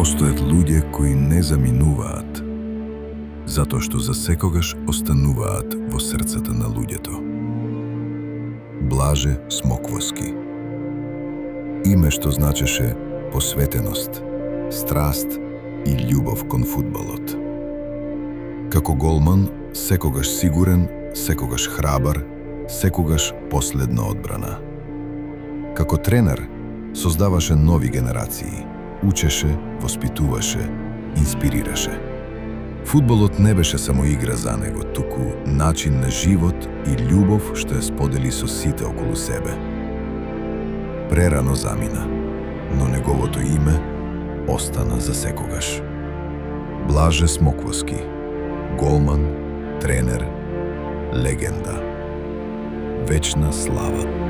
Постојат луѓе кои не заминуваат, затоа што за секогаш остануваат во срцата на луѓето. Блаже Смоквоски. Име што значеше посветеност, страст и љубов кон фудбалот. Како голман, секогаш сигурен, секогаш храбар, секогаш последна одбрана. Како тренер, создаваше нови генерации, учеше, воспитуваше, инспирираше. Фудбалот не беше само игра за него, туку начин на живот и љубов што ја сподели со сите околу себе. Прерано замина, но неговото име остана за секогаш. Блаже Смоквоски, голман, тренер, легенда. Вечна слава.